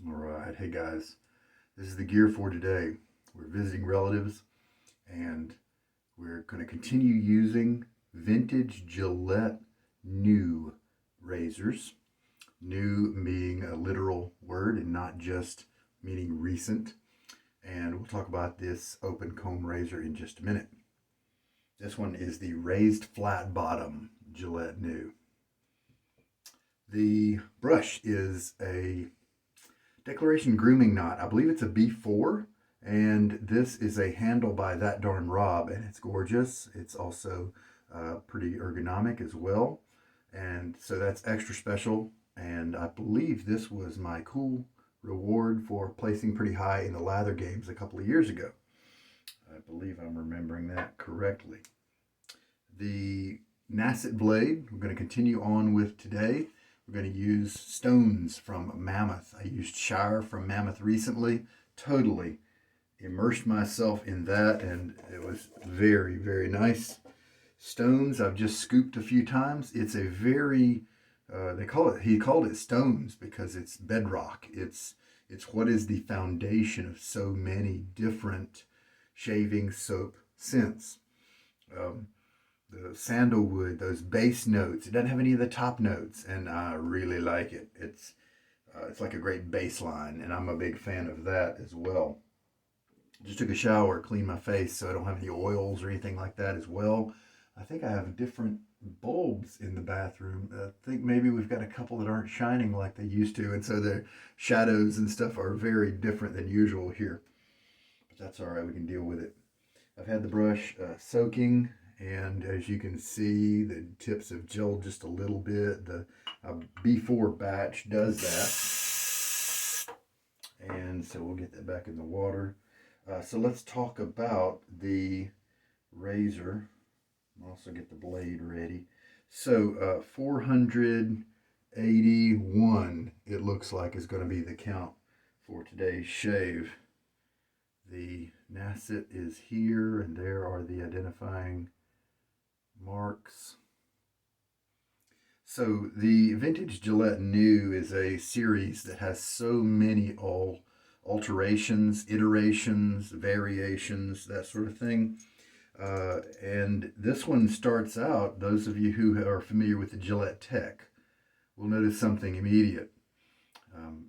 All right, hey guys, this is the gear for today. We're visiting relatives and we're going to continue using vintage Gillette new razors. New being a literal word and not just meaning recent. And we'll talk about this open comb razor in just a minute. This one is the raised flat bottom Gillette new. The brush is a Declaration Grooming knot. I believe it's a B4, and this is a handle by That Darn Rob, and it's gorgeous. It's also pretty ergonomic as well, and so that's extra special. And I believe this was my cool reward for placing pretty high in the Lather games a couple of years ago. I believe I'm remembering that correctly. The Nacet blade we're going to continue on with today. We're going to use stones from Mammoth. I used Shire from Mammoth recently. Totally immersed myself in that, and it was very, very nice. Stones I've just scooped a few times. It's a very he called it stones because it's bedrock. It's what is the foundation of so many different shaving soap scents. Um, the sandalwood, those bass notes. It doesn't have any of the top notes, and I really like it. It's like a great bass line, and I'm a big fan of that as well. Just took a shower, cleaned my face, so I don't have any oils or anything like that as well. I think I have different bulbs in the bathroom. I think maybe we've got a couple that aren't shining like they used to, and so the shadows and stuff are very different than usual here. But that's all right, we can deal with it. I've had the brush soaking, and as you can see, the tips have gelled just a little bit. The B4 batch does that, and so we'll get that back in the water. So let's talk about the razor. I'll also get the blade ready. So 481, it looks like, is going to be the count for today's shave. The Nacet is here, and there are the identifying marks. So the Vintage Gillette New is a series that has so many alterations, iterations, variations, that sort of thing. And this one starts out, those of you who are familiar with the Gillette Tech will notice something immediate.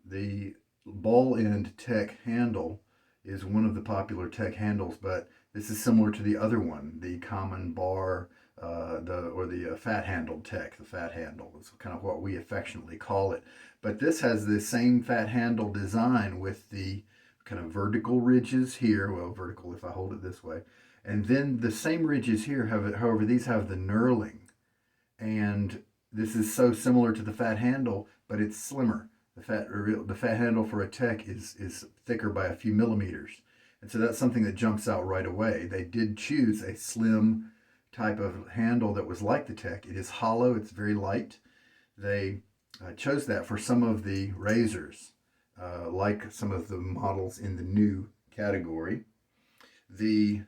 The ball end Tech handle is one of the popular Tech handles, but this is similar to the other one, the common bar, the fat handled Tech. The fat handle is kind of what we affectionately call it. But this has the same fat handle design with the kind of vertical ridges here. Well, vertical if I hold it this way. And then the same ridges here however, these have the knurling. And this is so similar to the fat handle, but it's slimmer. The fat handle for a Tech is thicker by a few millimeters. And so that's something that jumps out right away. They did choose a slim type of handle that was like the Tech. It is hollow, it's very light. They chose that for some of the razors, like some of the models in the new category. The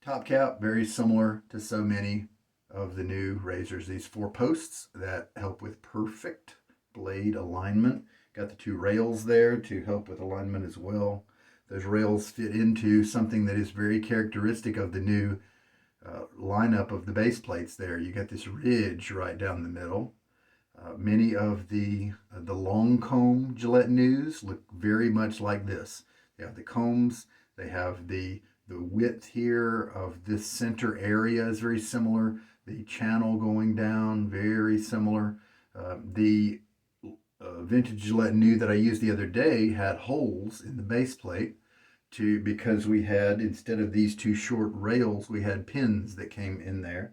top cap, very similar to so many of the new razors. These 4 posts that help with perfect blade alignment. Got the 2 rails there to help with alignment as well. Those rails fit into something that is very characteristic of the new lineup of the base plates there. You got this ridge right down the middle. Many of the long comb Gillette News look very much like this. They have the combs, they have the width here of this center area is very similar. The channel going down, very similar. The vintage Gillette New that I used the other day had holes in the base plate because we had, instead of these 2 short rails, we had pins that came in there.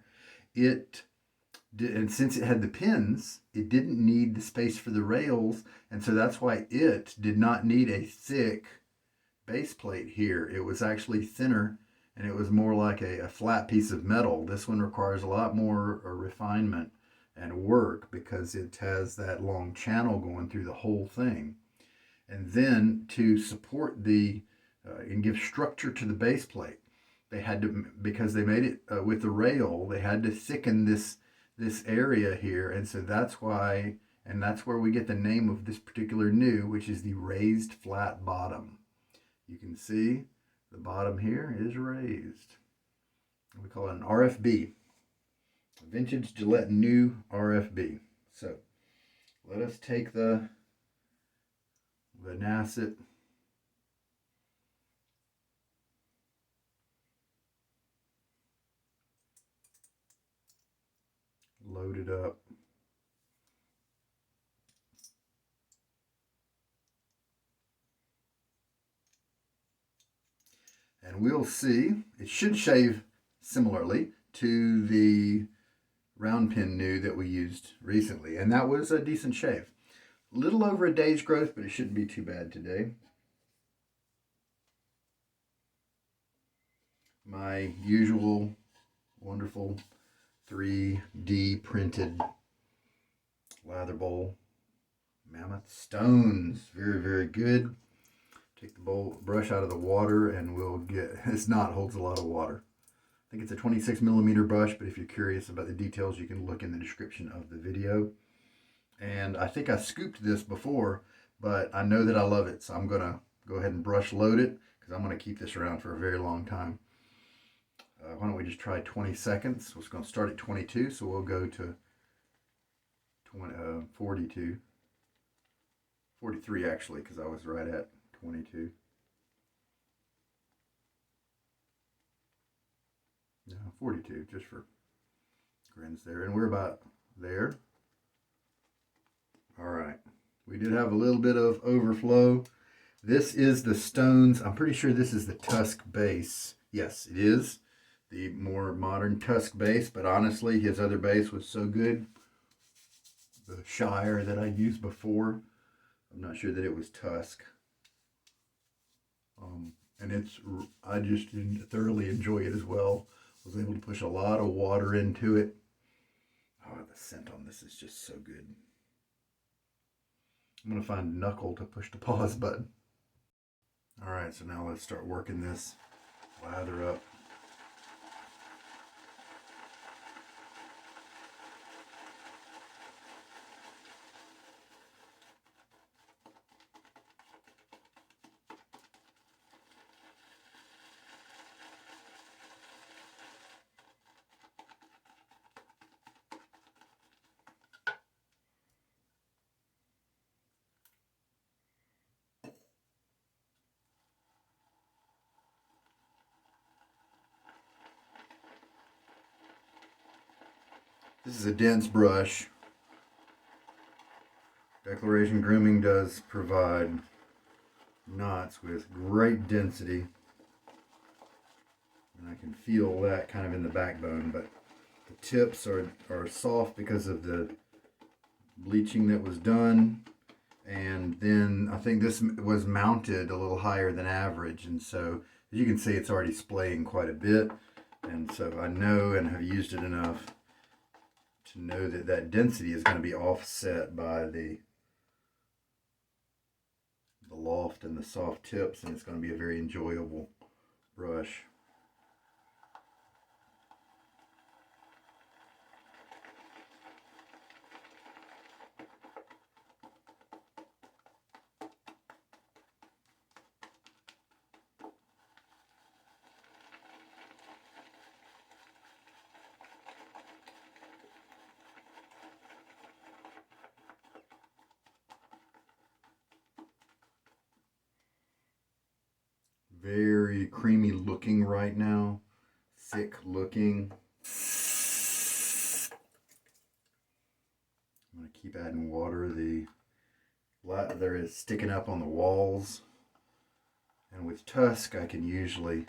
And since it had the pins, it didn't need the space for the rails, and so that's why it did not need a thick base plate here. It was actually thinner, and it was more like a flat piece of metal. This one requires a lot more refinement and work because it has that long channel going through the whole thing. And then to support and give structure to the base plate, they had to, because they made it with the rail, they had to thicken this area here, and so that's why And that's where we get the name of this particular new, which is the raised flat bottom. You can see the bottom here is raised. We call it an RFB, vintage Gillette new RFB. So let us take the Nacet, load it up. And we'll see, it should shave similarly to the round pin new that we used recently. And that was a decent shave. A little over a day's growth, but it shouldn't be too bad today. My usual wonderful 3D printed lather bowl. Mammoth stones. Very, very good. Take the brush out of the water and we'll get, this knot holds a lot of water. I think it's a 26 millimeter brush, but if you're curious about the details, you can look in the description of the video. And I think I scooped this before, but I know that I love it, so I'm going to go ahead and brush load it because I'm going to keep this around for a very long time. Why don't we just try 20 seconds? We're going to start at 22, so we'll go to 42. 43 actually, because I was right at 22. No, 42, just for grins there. And we're about there. All right. We did have a little bit of overflow. This is the stones. I'm pretty sure this is the Tusk base. Yes, it is the more modern Tusk base, but honestly, his other base was so good. The Shire that I used before, I'm not sure that it was Tusk. And I just thoroughly enjoy it as well. Was able to push a lot of water into it. Oh, the scent on this is just so good. I'm going to find Knuckle to push the pause button. All right, so now let's start working this lather up. This is a dense brush. Declaration Grooming does provide knots with great density. And I can feel that kind of in the backbone, but the tips are soft because of the bleaching that was done. And then I think this was mounted a little higher than average. And so as you can see, it's already splaying quite a bit. And so I know and have used it enough to know that that density is going to be offset by the loft and the soft tips, and it's going to be a very enjoyable brush. Very creamy looking right now, thick looking. I'm going to keep adding water. The lather is sticking up on the walls, and with Tusk I can usually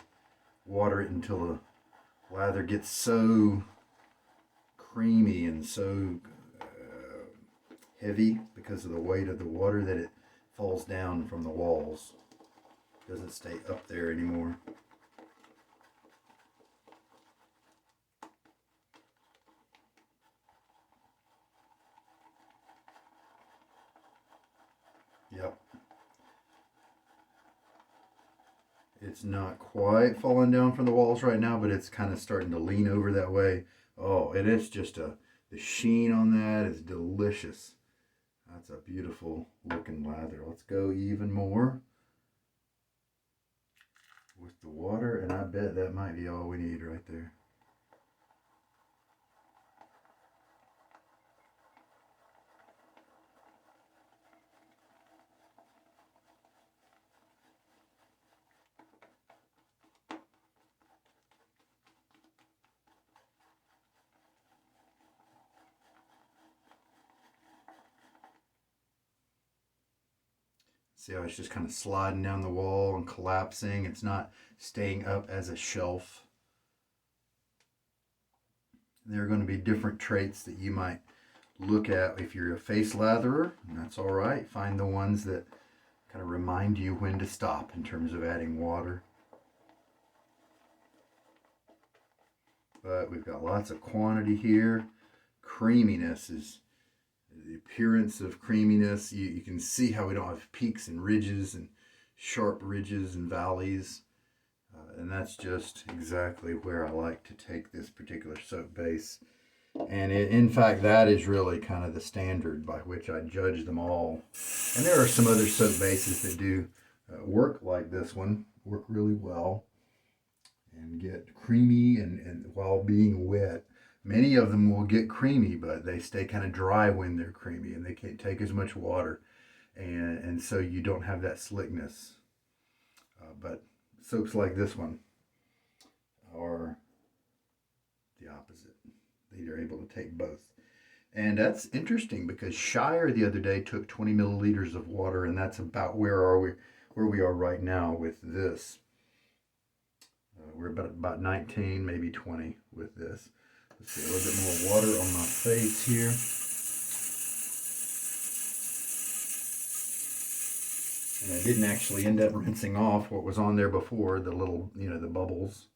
water it until the lather gets so creamy and so heavy because of the weight of the water that it falls down from the walls. Doesn't stay up there anymore. Yep. It's not quite falling down from the walls right now, but it's kind of starting to lean over that way. Oh, and it's just the sheen on that is delicious. That's a beautiful looking lather. Let's go even more with the water, and I bet that might be all we need right there. See how it's just kind of sliding down the wall and collapsing. It's not staying up as a shelf. There are going to be different traits that you might look at if you're a face latherer, and that's all right. Find the ones that kind of remind you when to stop in terms of adding water. But we've got lots of quantity here. Creaminess is the appearance of creaminess. You can see how we don't have peaks and ridges and sharp ridges and valleys. And that's just exactly where I like to take this particular soap base. And in fact, that is really kind of the standard by which I judge them all. And there are some other soap bases that do work like this one, work really well and get creamy and while being wet. Many of them will get creamy, but they stay kind of dry when they're creamy and they can't take as much water. And so you don't have that slickness. But soaps like this one are the opposite. They are able to take both. And that's interesting because Shire the other day took 20 milliliters of water, and that's about where we are right now with this. We're about 19, maybe 20 with this. Let's see, a little bit more water on my face here. And I didn't actually end up rinsing off what was on there before, the little, the bubbles.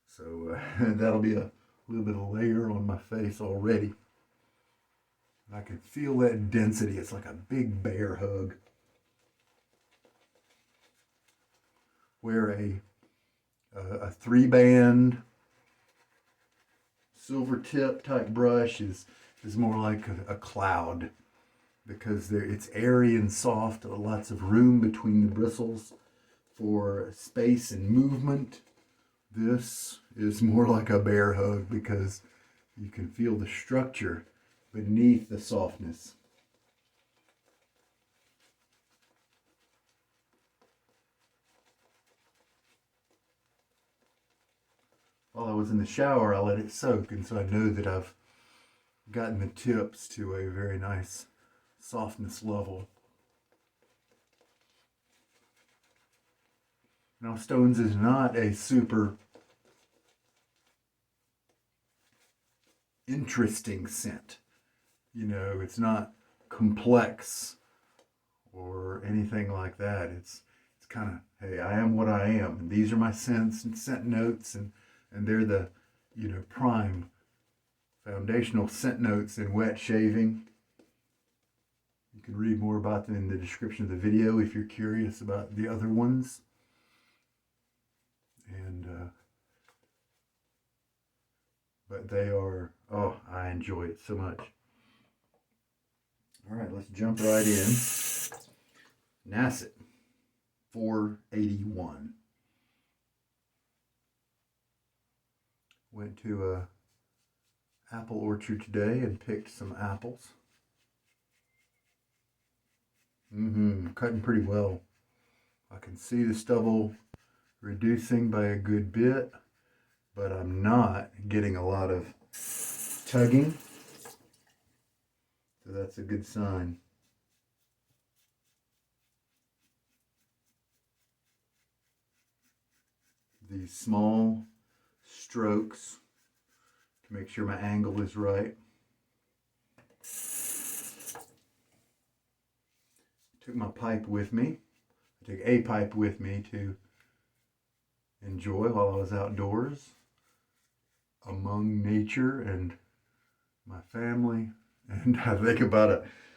So that'll be a little bit of layer on my face already. I can feel that density. It's like a big bear hug. Where a 3-band silver tip type brush is more like a cloud, because it's airy and soft, lots of room between the bristles for space and movement. This is more like a bear hug because you can feel the structure beneath the softness. While I was in the shower, I let it soak, and so I know that I've gotten the tips to a very nice softness level. Now, Stones is not a super interesting scent. It's not complex or anything like that. It's kind of, hey, I am what I am, and these are my scents and scent notes, and they're the, prime foundational scent notes in wet shaving. You can read more about them in the description of the video if you're curious about the other ones. And but they are, I enjoy it so much. All right, let's jump right in. Nacet 481. Went to a apple orchard today and picked some apples. Cutting pretty well. I can see the stubble reducing by a good bit, but I'm not getting a lot of tugging. So that's a good sign. These small strokes to make sure my angle is right. Took my pipe with me. I took a pipe with me to enjoy while I was outdoors among nature and my family, and I think about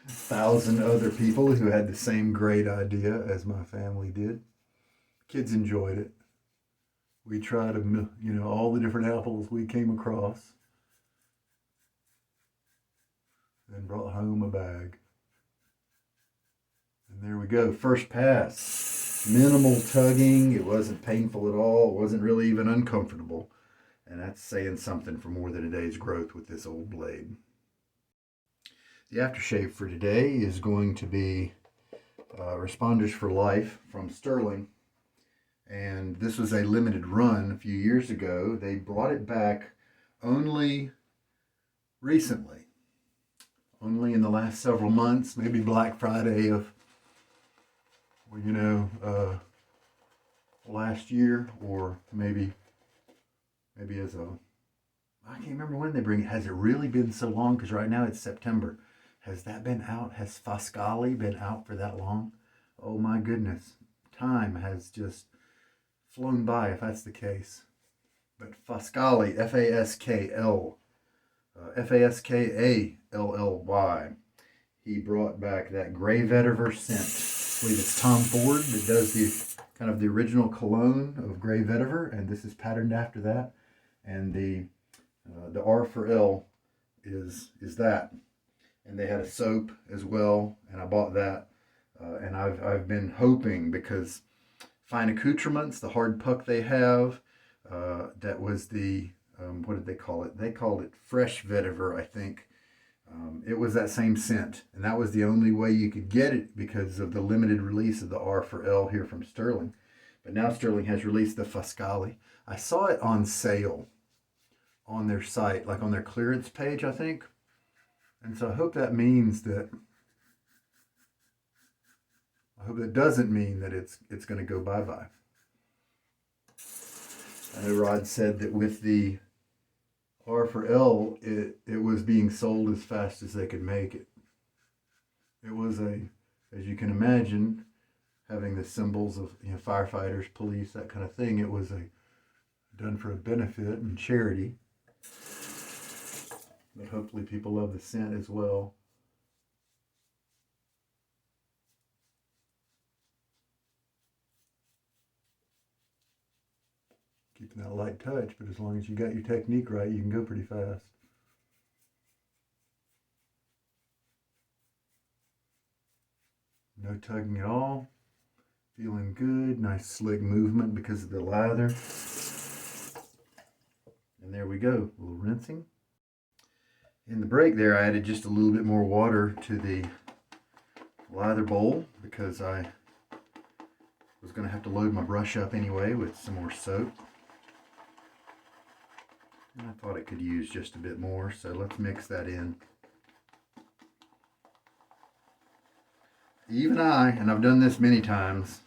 1,000 other people who had the same great idea as my family did. Kids enjoyed it. We tried, all the different apples we came across, and brought home a bag. And there we go, first pass. Minimal tugging, it wasn't painful at all, it wasn't really even uncomfortable. And that's saying something for more than a day's growth with this old blade. The aftershave for today is going to be Responders for Life from Stirling. And this was a limited run a few years ago. They brought it back only recently. Only in the last several months, maybe Black Friday of, well, you know, last year, or maybe as a, I can't remember when they bring it. Has it really been so long? Because right now it's September. Has that been out? Has Foscali been out for that long? Oh my goodness. Time has just flown by if that's the case. But Foscali, Faskalley, he brought back that gray vetiver scent. I believe it's Tom Ford that does the kind of the original cologne of gray vetiver, and this is patterned after that. And the R for L is that. And they had a soap as well, and I bought that. And I've been hoping, because fine accoutrements, the hard puck they have, that was the, what did they call it? They called it fresh vetiver, I think. It was that same scent, and that was the only way you could get it because of the limited release of the R for L here from Stirling. But now Stirling has released the Foscali. I saw it on sale on their site, like on their clearance page, I think. And so I hope that means that, I hope that doesn't mean that it's going to go bye-bye. I know Rod said that with the R for L, it was being sold as fast as they could make it. It was as you can imagine, having the symbols of, you know, firefighters, police, that kind of thing. It was done for a benefit and charity. But hopefully people love the scent as well. Keeping that light touch, but as long as you got your technique right, you can go pretty fast. No tugging at all. Feeling good. Nice slick movement because of the lather. And there we go. A little rinsing. In the break there, I added just a little bit more water to the lather bowl because I was going to have to load my brush up anyway with some more soap. And I thought it could use just a bit more, so let's mix that in. Even I, and I've done this many times,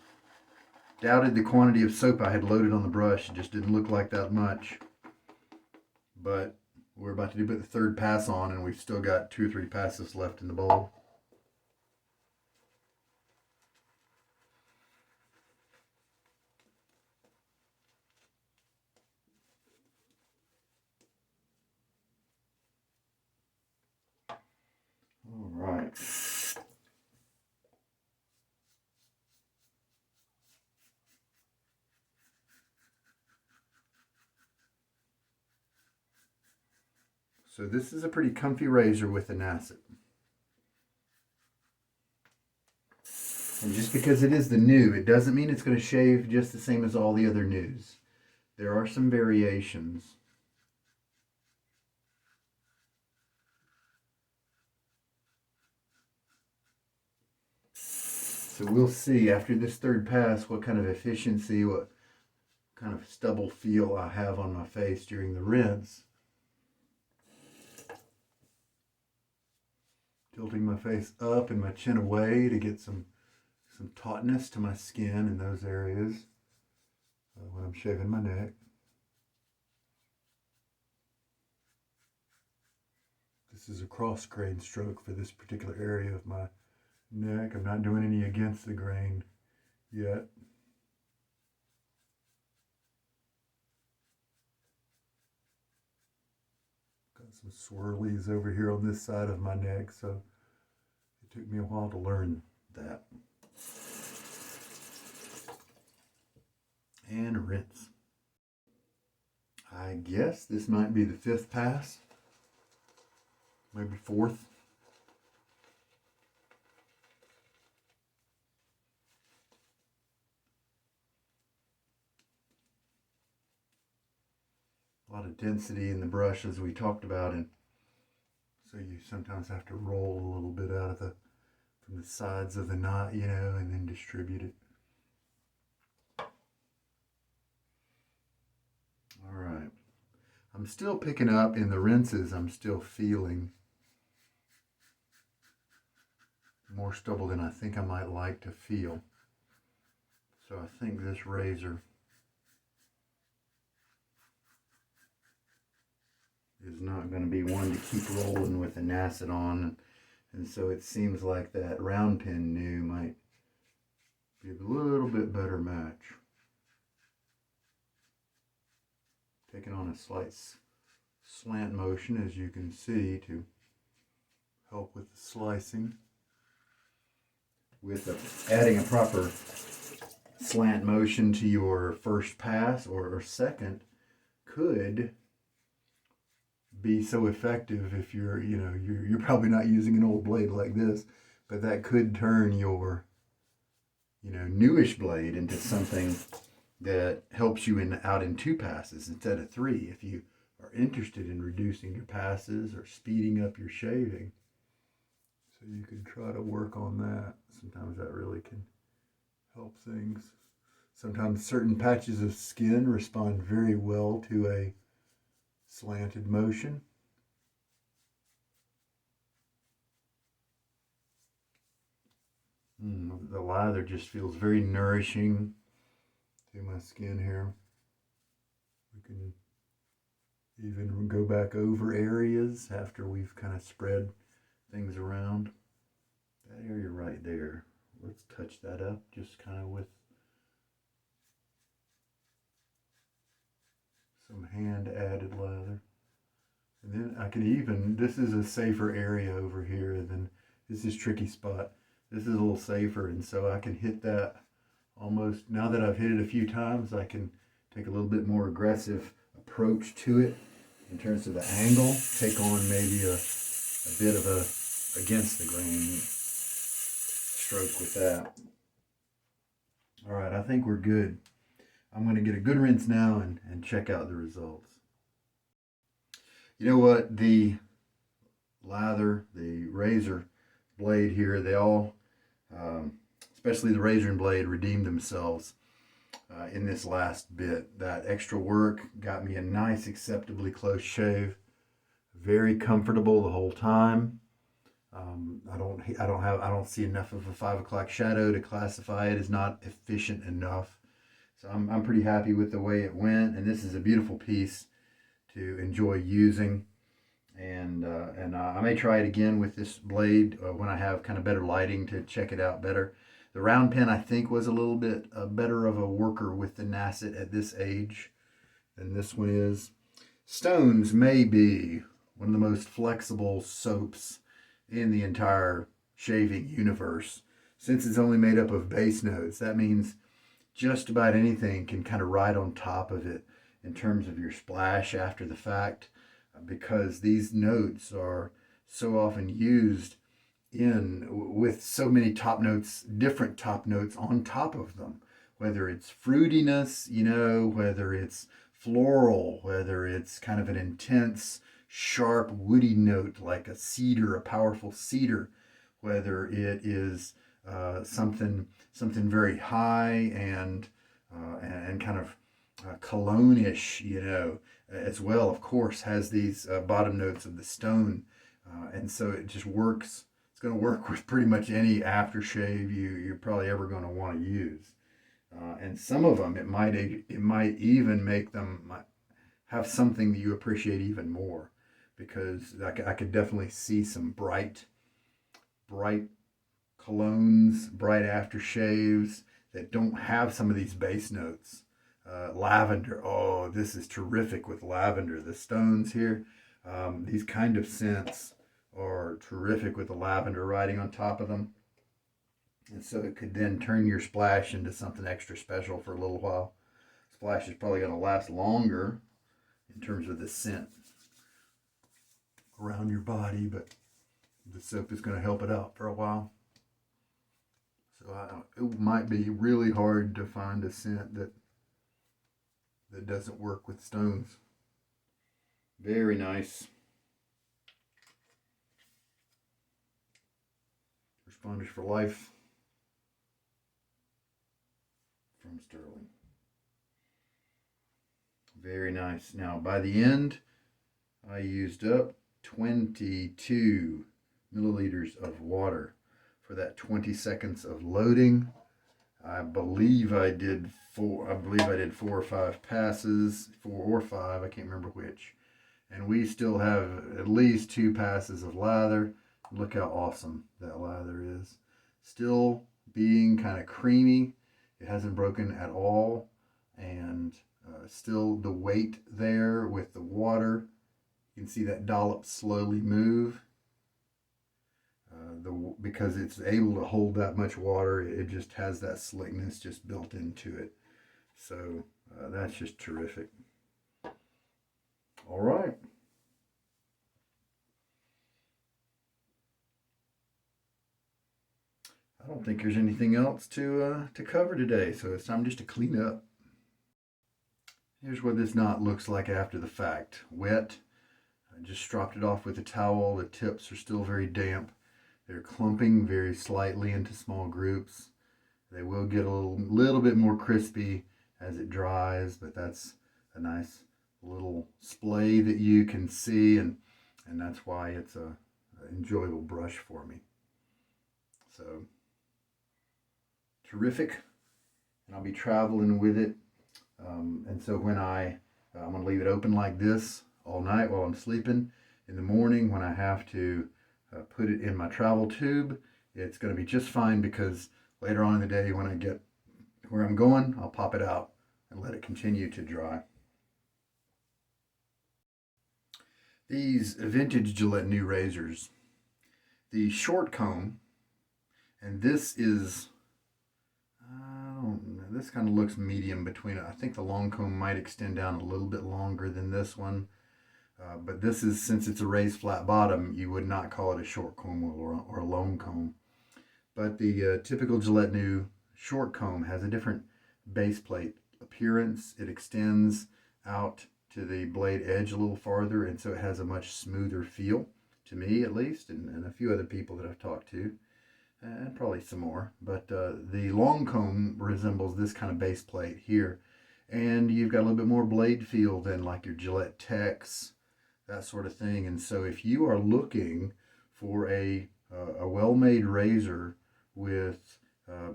doubted the quantity of soap I had loaded on the brush. It just didn't look like that much. But we're about to put the third pass on, and we've still got 2 or 3 passes left in the bowl. All right. So this is a pretty comfy razor with a Nacet. And just because it is the new, it doesn't mean it's going to shave just the same as all the other news. There are some variations. So we'll see after this third pass what kind of efficiency, what kind of stubble feel I have on my face during the rinse. Tilting my face up and my chin away to get some tautness to my skin in those areas when I'm shaving my neck. This is a cross grain stroke for this particular area of my neck. I'm not doing any against the grain yet. Got some swirlies over here on this side of my neck, so it took me a while to learn that. And rinse. I guess this might be the 5th pass, maybe 4th. a lot of density in the brush, as we talked about, and so you sometimes have to roll a little bit out of from the sides of the knot, you know, and then distribute it. All right. I'm still picking up in the rinses. I'm still feeling more stubble than I think I might like to feel. So I think this razor is not going to be one to keep rolling with the Nacet on. And so it seems like that round pin new might be a little bit better match. Taking on a slight slant motion, as you can see, to help with the slicing. With adding a proper slant motion to your first pass or second could be so effective if you're, you know, you're probably not using an old blade like this, but that could turn your, you know, newish blade into something that helps you out in 2 passes instead of 3 if you are interested in reducing your passes or speeding up your shaving. So you can try to work on that. Sometimes that really can help things. Sometimes certain patches of skin respond very well to a slanted motion. The lather just feels very nourishing to my skin here. We can even go back over areas after we've kind of spread things around. That area right there, let's touch that up just kind of with some hand added lather. And then I can even, this is a safer area over here than, this is tricky spot. This is a little safer, and so I can hit that almost, now that I've hit it a few times, I can take a little bit more aggressive approach to it in terms of the angle, take on maybe a bit of a against the grain stroke with that. All right, I think we're good. I'm going to get a good rinse now and check out the results. You know what? The lather, the razor blade here, they all, especially the razor and blade, redeemed themselves in this last bit. That extra work got me a nice, acceptably close shave. Very comfortable the whole time. I don't see enough of a 5 o'clock shadow to classify it as not efficient enough. So I'm pretty happy with the way it went, and this is a beautiful piece to enjoy using. And I may try it again with this blade when I have kind of better lighting to check it out better. The round pen, I think, was a little bit better of a worker with the Nacet at this age than this one is. Stones may be one of the most flexible soaps in the entire shaving universe. Since it's only made up of base notes, that means just about anything can kind of ride on top of it in terms of your splash after the fact, because these notes are so often used with so many top notes, different top notes on top of them, whether it's fruitiness, you know, whether it's floral, whether it's kind of an intense, sharp, woody note like a cedar, a powerful cedar, whether it is something very high and kind of cologne-ish, you know, as well, of course, has these bottom notes of the stone. And so it just works. It's going to work with pretty much any aftershave you're probably ever going to want to use. And some of them, it might even make them have something that you appreciate even more, because I could definitely see some bright colognes, bright aftershaves that don't have some of these base notes. Lavender, oh, this is terrific with lavender. The stones here, these kind of scents are terrific with the lavender riding on top of them. And so it could then turn your splash into something extra special for a little while. Splash is probably going to last longer in terms of the scent around your body, but the soap is going to help it out for a while. So it might be really hard to find a scent that doesn't work with stones. Very nice. Responders for life from Stirling. Very nice. Now, by the end, I used up 22 milliliters of water for that 20 seconds of loading. I believe I did 4 or 5 passes, 4 or 5, I can't remember which. And we still have at least 2 passes of lather. Look how awesome that lather is. Still being kind of creamy. It hasn't broken at all. And still the weight there with the water. You can see that dollop slowly move. Because it's able to hold that much water, it just has that slickness just built into it. So that's just terrific. All right. I don't think there's anything else to cover today, so it's time just to clean up. Here's what this knot looks like after the fact. Wet. I just stropped it off with a towel. The tips are still very damp. They're clumping very slightly into small groups. They will get a little bit more crispy as it dries, but that's a nice little splay that you can see, and that's why it's an enjoyable brush for me. So, terrific. And I'll be traveling with it. And so when I'm going to leave it open like this all night while I'm sleeping. In the morning when I have to put it in my travel tube, it's going to be just fine, because later on in the day when I get where I'm going, I'll pop it out and let it continue to dry. These vintage Gillette new razors, the short comb, and this is, I don't know, this kind of looks medium between it. I think the long comb might extend down a little bit longer than this one. But this is, since it's a raised flat bottom, you would not call it a short comb or a long comb. But the typical Gillette new short comb has a different base plate appearance. It extends out to the blade edge a little farther, and so it has a much smoother feel, to me at least, and a few other people that I've talked to, and probably some more. But the long comb resembles this kind of base plate here, and you've got a little bit more blade feel than like your Gillette Tex, that sort of thing. And so if you are looking for a well-made razor with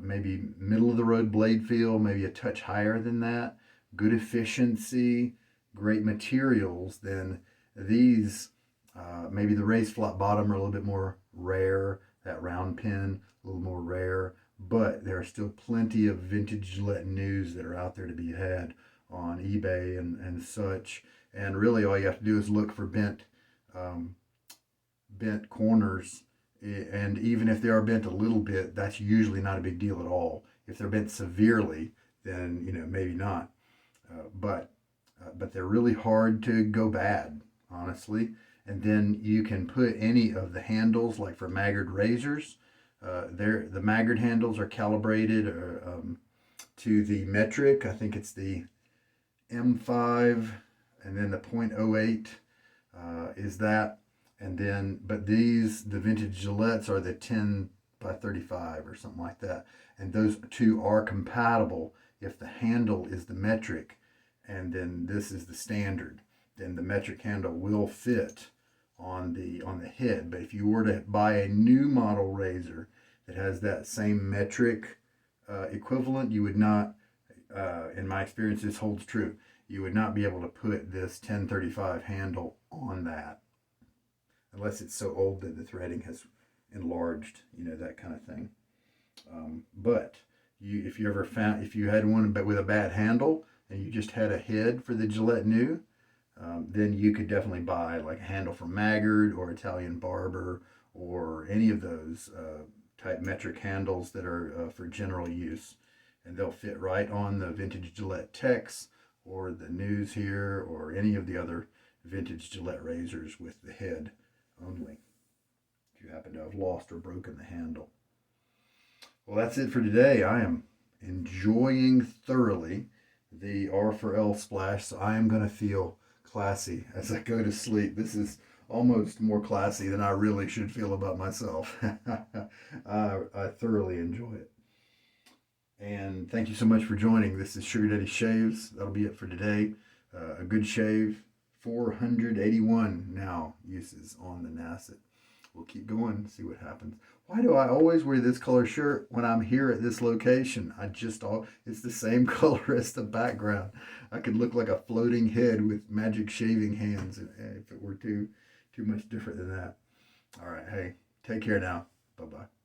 maybe middle of the road blade feel, maybe a touch higher than that, good efficiency, great materials, then these, maybe the raised flat bottom are a little bit more rare, that round pin a little more rare, but there are still plenty of vintage Gillette news that are out there to be had on eBay and such. And really all you have to do is look for bent corners, and even if they are bent a little bit, that's usually not a big deal at all. If they're bent severely, then maybe not. But they're really hard to go bad, honestly. And then you can put any of the handles, like for Maggard razors. The Maggard handles are calibrated to the metric. I think it's the M5, and then the .08 is that. And then, but the vintage Gillettes are the 10 by 35 or something like that. And those two are compatible if the handle is the metric, and then this is the standard. Then the metric handle will fit on the head. But if you were to buy a new model razor that has that same metric equivalent, you would not, in my experience, this holds true, you would not be able to put this 1035 handle on that unless it's so old that the threading has enlarged, that kind of thing. But if you had one but with a bad handle and you just had a head for the Gillette new, then you could definitely buy like a handle from Maggard or Italian Barber or any of those type metric handles that are for general use, and they'll fit right on the vintage Gillette Tex or the News here or any of the other vintage Gillette razors with the head only, if you happen to have lost or broken the handle. Well, that's it for today. I am enjoying thoroughly the R4L splash, so I am going to feel classy as I go to sleep. This is almost more classy than I really should feel about myself. I thoroughly enjoy it. And thank you so much for joining. This is Sugar Daddy Shaves. That'll be it for today. A good shave. 481 now uses on the Nacet. We'll keep going, see what happens. Why do I always wear this color shirt when I'm here at this location? It's the same color as the background. I could look like a floating head with magic shaving hands if it were too much different than that. All right, hey, take care now. Bye-bye.